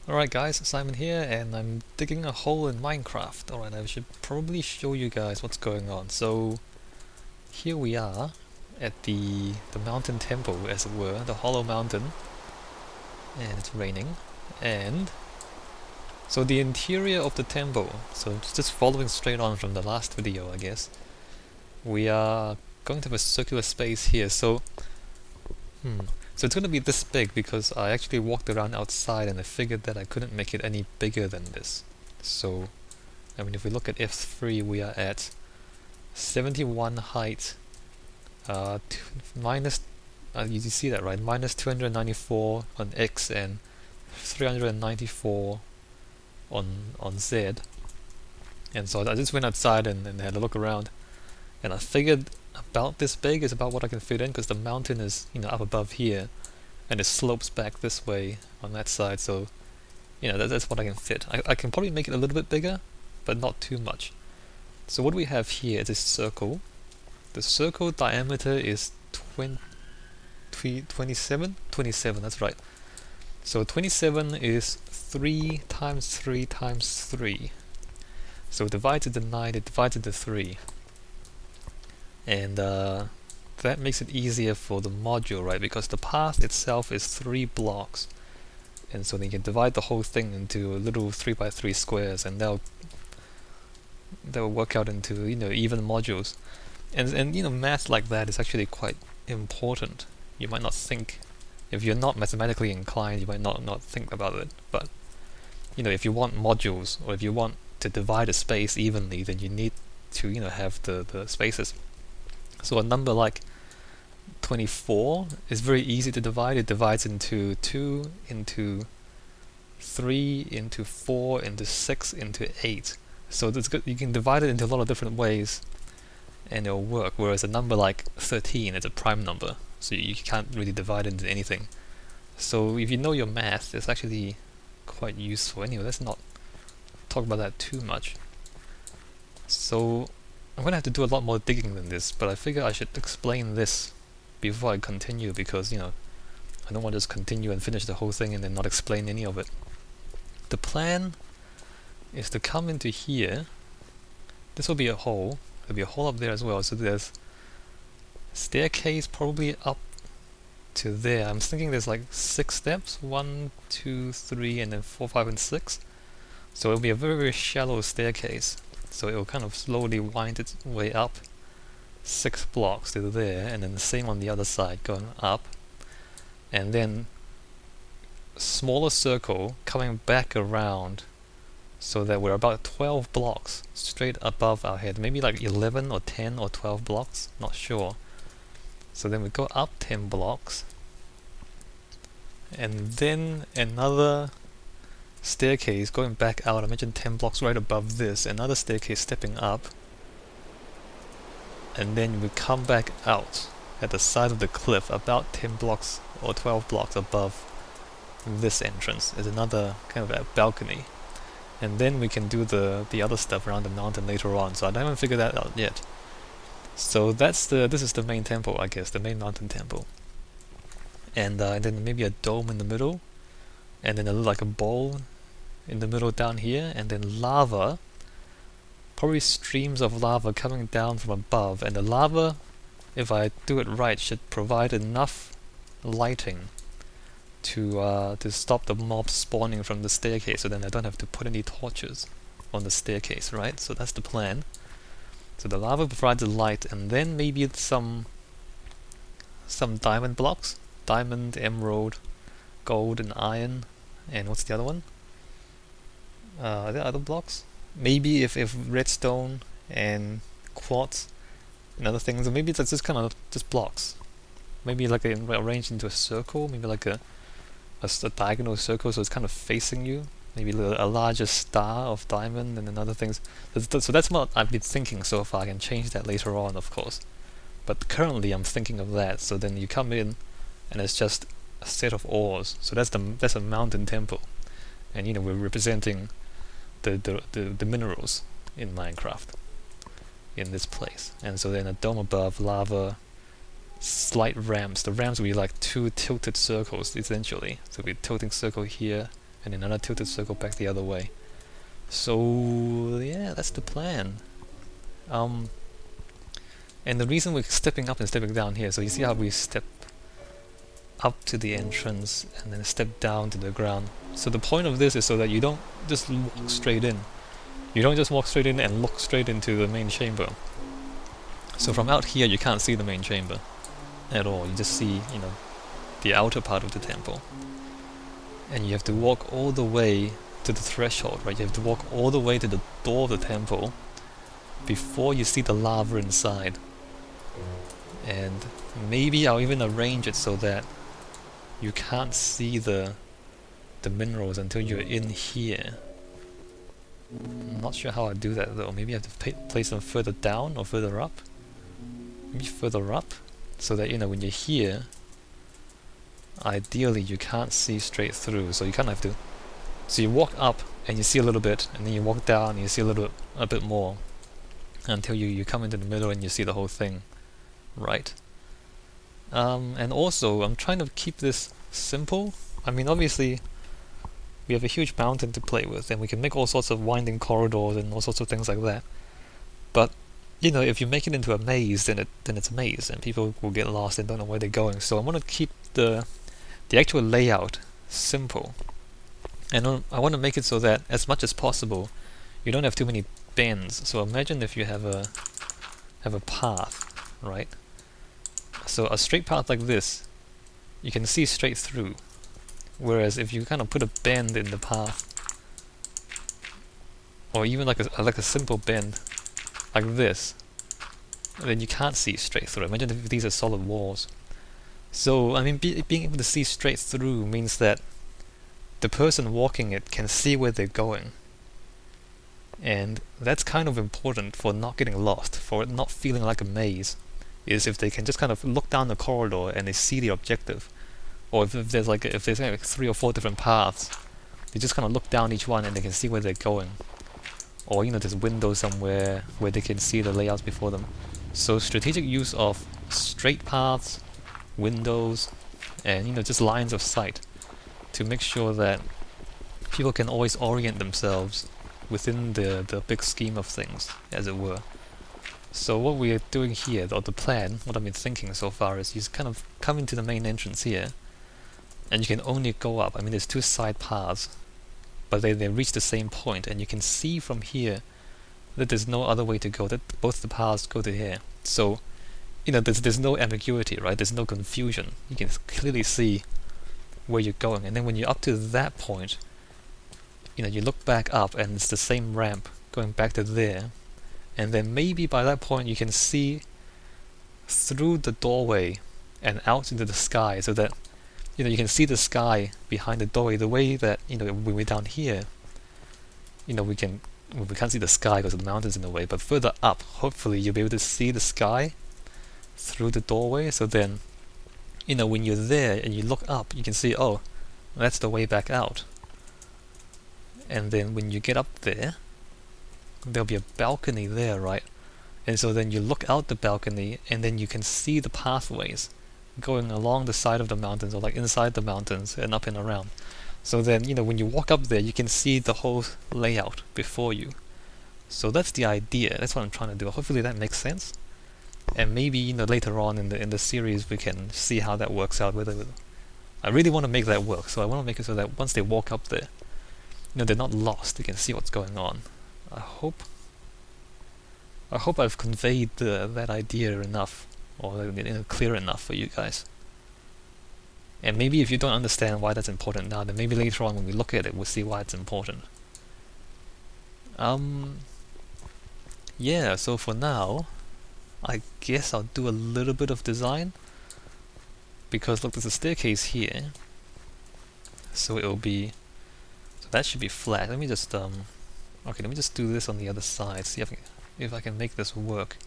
Alright guys, Simon here, and I'm digging a hole in Minecraft. Alright, I should probably show you guys what's going on. So, here we are at the mountain temple, as it were, the hollow mountain, and it's raining. And so the interior of the temple, so it's just following straight on from the last video, I guess. We are going to have a circular space here, so so it's going to be this big because I actually walked around outside and I figured that I couldn't make it any bigger than this. So, I mean, if we look at F3, we are at 71 height, minus, you see that, right? Minus 294 on X and 394 on Z. And so I just went outside and had a look around, and I figured about this big is about what I can fit in because the mountain is, up above here, and it slopes back this way on that side, so that's what I can fit. I can probably make it a little bit bigger, but not too much. So what we have here is a circle. The circle diameter is 27? 27, that's right. So 27 is 3 times 3 times 3. So it divides into 9, it divides into 3. And that makes it easier for the module, right? Because the path itself is 3 blocks. And so then you can divide the whole thing into little 3x3 squares, and they'll work out into, even modules. And math like that is actually quite important. You might not think, if you're not mathematically inclined, you might not think about it. But, if you want modules, or if you want to divide a space evenly, then you need to, have the spaces. So a number like 24 is very easy to divide. It divides into 2, into 3, into 4, into 6, into 8. So you can divide it into a lot of different ways and it'll work. Whereas a number like 13 is a prime number, so you can't really divide it into anything. So if you know your math, it's actually quite useful. Anyway, let's not talk about that too much. So I'm going to have to do a lot more digging than this, but I figure I should explain this before I continue because, I don't want to just continue and finish the whole thing and then not explain any of it. The plan is to come into here. This will be a hole. There'll be a hole up there as well, so there's staircase probably up to there. I'm thinking there's like 6 steps, 1, 2, 3, and then 4, 5, and 6. So it'll be a very, very shallow staircase. So it will kind of slowly wind its way up 6 blocks to there, and then the same on the other side, going up. And then smaller circle coming back around so that we're about 12 blocks straight above our head. Maybe like 11 or 10 or 12 blocks, not sure. So then we go up 10 blocks. And then another staircase going back out. I mentioned 10 blocks right above this, another staircase stepping up, and then we come back out at the side of the cliff about 10 blocks or 12 blocks above this entrance is another kind of a balcony, and then we can do the other stuff around the mountain later on. So I haven't figured that out yet. So this is the main temple, I guess, the main mountain temple, and then maybe a dome in the middle, and then like a bowl in the middle down here, and then lava, probably streams of lava coming down from above, and the lava, if I do it right, should provide enough lighting to stop the mobs spawning from the staircase, so then I don't have to put any torches on the staircase, right? So that's the plan. So the lava provides the light, and then maybe some diamond blocks, diamond, emerald, gold, and iron, and what's the other one? Are there other blocks? Maybe if redstone and quartz and other things, or maybe it's just kind of just blocks. Maybe like arranged into a circle, maybe like a diagonal circle, so it's kind of facing you. Maybe a larger star of diamond and then other things. So that's what I've been thinking so far. I can change that later on, of course. But currently I'm thinking of that. So then you come in and it's just a set of ores. So that's a mountain temple. And we're representing the minerals in Minecraft in this place. And so then a dome above, lava, slight ramps. The ramps will be like 2 tilted circles essentially. So we'll be tilting circle here and then another tilted circle back the other way. So yeah, that's the plan. And the reason we're stepping up and stepping down here, so you see how we step up to the entrance and then step down to the ground. So the point of this is so that you don't just walk straight in. You don't just walk straight in and look straight into the main chamber. So from out here you can't see the main chamber at all. You just see, the outer part of the temple. And you have to walk all the way to the threshold, right? You have to walk all the way to the door of the temple before you see the lava inside. And maybe I'll even arrange it so that you can't see the minerals until you're in here. I'm not sure how I do that though. Maybe I have to place them further down or further up. Maybe further up, so that when you're here, ideally you can't see straight through. So you kind of have to. So you walk up and you see a little bit, and then you walk down and you see a bit more, until you come into the middle and you see the whole thing, right? And also I'm trying to keep this simple. I mean, obviously we have a huge mountain to play with, and we can make all sorts of winding corridors and all sorts of things like that. But if you make it into a maze, then it's a maze, and people will get lost and don't know where they're going. So I want to keep the actual layout simple, and I want to make it so that as much as possible, you don't have too many bends. So imagine if you have a path, right? So a straight path like this, you can see straight through. Whereas if you kind of put a bend in the path, or even like a simple bend like this, then you can't see straight through. Imagine if these are solid walls. So I mean, being able to see straight through means that the person walking it can see where they're going. And that's kind of important for not getting lost, for it not feeling like a maze, is if they can just kind of look down the corridor and they see the objective. Or if there's like 3 or 4 different paths, they just kind of look down each one and they can see where they're going. Or there's windows somewhere where they can see the layouts before them. So strategic use of straight paths, windows, and just lines of sight to make sure that people can always orient themselves within the big scheme of things, as it were. So what we're doing here, or the plan, what I've been thinking so far, is you kind of come into the main entrance here, and you can only go up. I mean, there's 2 side paths, but they reach the same point, and you can see from here that there's no other way to go, that both the paths go to here. So, there's no ambiguity, right? There's no confusion. You can clearly see where you're going, and then when you're up to that point, you look back up, and it's the same ramp going back to there, and then maybe by that point you can see through the doorway and out into the sky, so that you can see the sky behind the doorway, the way that when we're down here, we can't see the sky because of the mountains in the way, but further up, hopefully you'll be able to see the sky through the doorway. So then when you're there and you look up, you can see, oh, that's the way back out. And then when you get up there, there'll be a balcony there, right? And so then you look out the balcony, and then you can see the pathways going along the side of the mountains, or like inside the mountains and up and around. So then when you walk up there, you can see the whole layout before you. So that's the idea. That's what I'm trying to do. Hopefully that makes sense. And maybe later on in the series we can see how that works out. I really want to make that work. So I want to make it so that once they walk up there, they're not lost. They can see what's going on. I hope I've conveyed that idea enough, or clear enough for you guys. And maybe if you don't understand why that's important now, then maybe later on when we look at it, we'll see why it's important. Yeah, so for now, I guess I'll do a little bit of design, because look, there's a staircase here, so that should be flat. Let me just okay, let me just do this on the other side, see if I can make this work.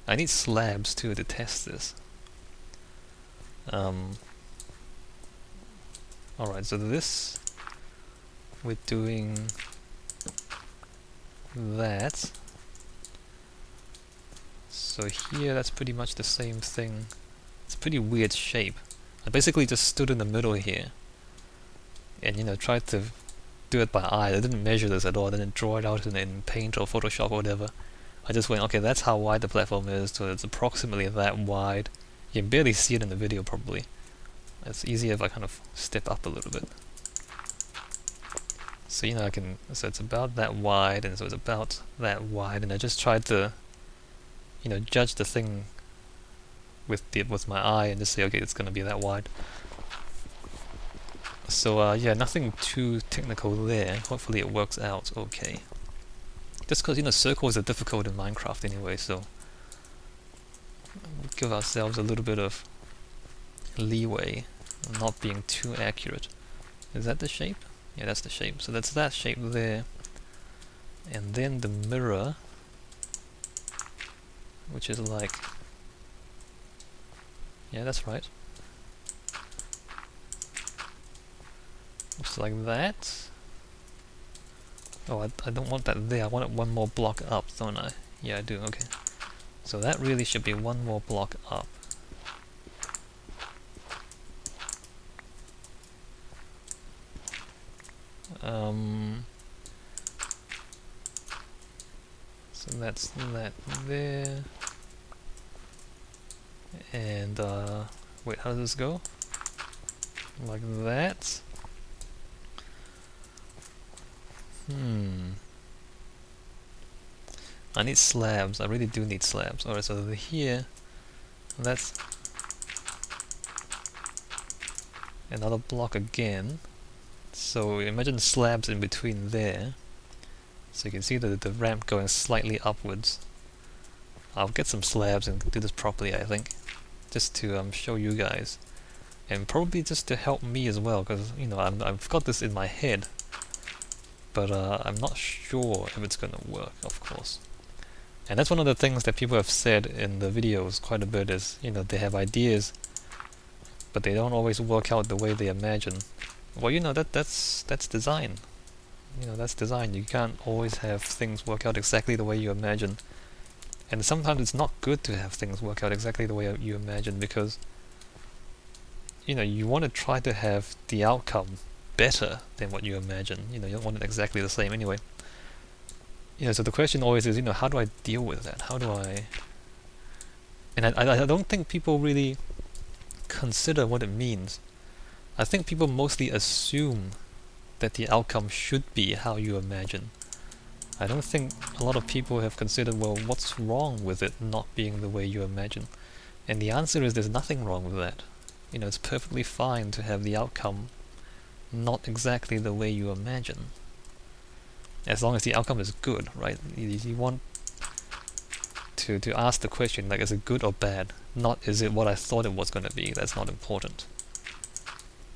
I need slabs too to test this. Alright, so this, we're doing that. So here, that's pretty much the same thing. It's a pretty weird shape. I basically just stood in the middle here, and tried to do it by eye. I didn't measure this at all. I didn't draw it out in Paint or Photoshop or whatever. I just went, okay, that's how wide the platform is, so it's approximately that wide. You can barely see it in the video probably. It's easier if I kind of step up a little bit. So I can, so it's about that wide, and so it's about that wide, and I just tried to, judge the thing with my eye and just say, okay, it's gonna be that wide. So yeah, nothing too technical there. Hopefully it works out okay. Just because circles are difficult in Minecraft anyway, so we'll give ourselves a little bit of leeway, not being too accurate. Is that the shape? Yeah, that's the shape. So that's that shape there, and then the mirror, which is like, yeah, that's right. Looks like that. Oh, I don't want that there. I want it one more block up, don't I? Yeah, I do. Okay. So that really should be one more block up. So that's that there. And wait, how does this go? Like that. I need slabs. I really do need slabs. Alright, so here, that's another block again. So imagine slabs in between there. So you can see the ramp going slightly upwards. I'll get some slabs and do this properly, I think, just to show you guys, and probably just to help me as well, because I've got this in my head, but I'm not sure if it's gonna work, of course. And that's one of the things that people have said in the videos quite a bit is, they have ideas, but they don't always work out the way they imagine. Well, that's design. That's design. You can't always have things work out exactly the way you imagine. And sometimes it's not good to have things work out exactly the way you imagine, because you want to try to have the outcome better than what you imagine. You don't want it exactly the same anyway. So the question always is, how do I deal with that? How do I... And I don't think people really consider what it means. I think people mostly assume that the outcome should be how you imagine. I don't think a lot of people have considered, well, what's wrong with it not being the way you imagine? And the answer is there's nothing wrong with that. It's perfectly fine to have the outcome not exactly the way you imagine. As long as the outcome is good, right? You want to ask the question, like, is it good or bad? Not, is it what I thought it was going to be? That's not important.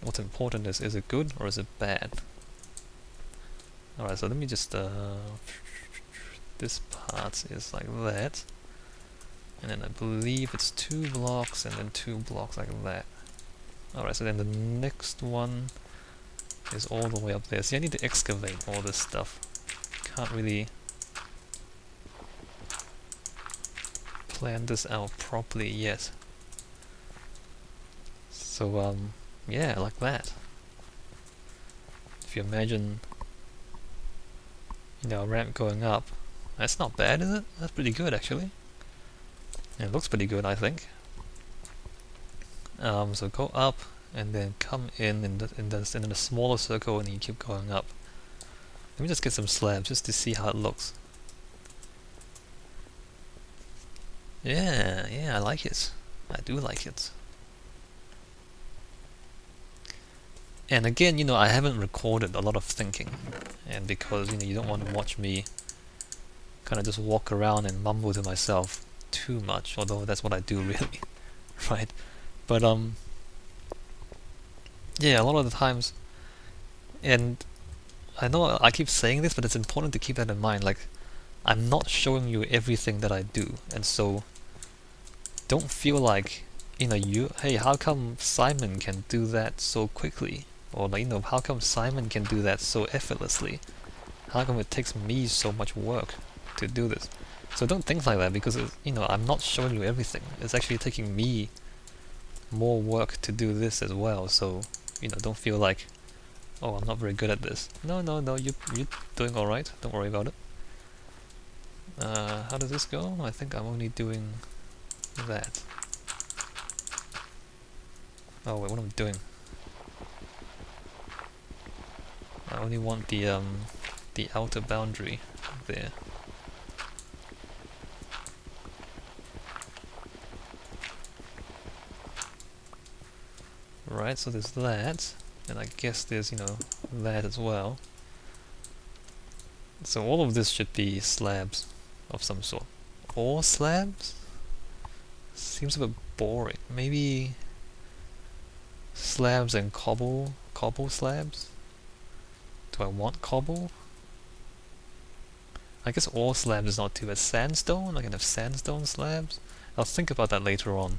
What's important is it good or is it bad? Alright, so let me just, this part is like that, and then I believe it's 2 blocks and then 2 blocks like that. Alright, so then the next one is all the way up there. See, I need to excavate all this stuff. Can't really plan this out properly yet. So, yeah, like that. If you imagine a ramp going up, that's not bad, is it? That's pretty good, actually. It looks pretty good, I think. So go up, and then come in in a smaller circle, and you keep going up. Let me just get some slabs, just to see how it looks. Yeah, I like it. I do like it. And again, I haven't recorded a lot of thinking, and because you don't want to watch me kind of just walk around and mumble to myself too much, although that's what I do really, right? But yeah, a lot of the times, and I know I keep saying this, but it's important to keep that in mind. Like, I'm not showing you everything that I do, and so don't feel like hey, how come Simon can do that so quickly? Or like, how come Simon can do that so effortlessly? How come it takes me so much work to do this? So don't think like that, because I'm not showing you everything. It's actually taking me more work to do this as well. So don't feel like Oh, I'm not very good at this. No, no, no, you're doing alright. Don't worry about it. How does this go? I think I'm only doing that. Oh wait, what am I doing? I only want the outer boundary there. Right, so there's that, and I guess there's, you know, that as well. So all of this should be slabs of some sort. All slabs? Seems a bit boring. Maybe slabs and cobble slabs? Do I want cobble? I guess all slabs is not too bad. Sandstone? I can have sandstone slabs? I'll think about that later on.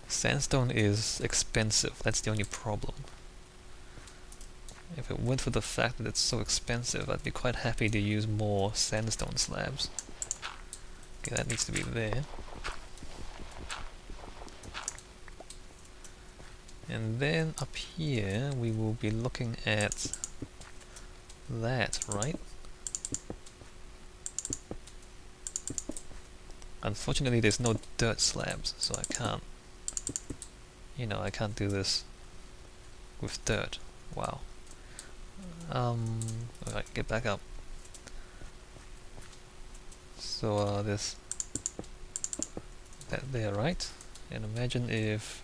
Sandstone is expensive, that's the only problem. If it weren't for the fact that it's so expensive, I'd be quite happy to use more sandstone slabs. Okay, that needs to be there. And then up here we will be looking at that, right? Unfortunately there's no dirt slabs, so I can't, you know, I can't do this with dirt. Wow. Alright, get back up. So there's that there, right? And imagine if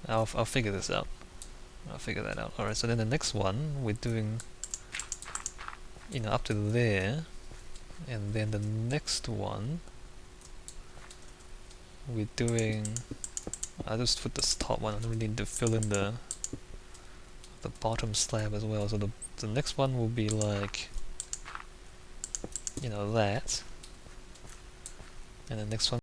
I'll figure this out. I'll figure that out. Alright, so then the next one we're doing, you know, up to there, and then the next one we're doing, I'll just put this top one, I don't really need to fill in the bottom slab as well. So the next one will be like, you know, that, and the next one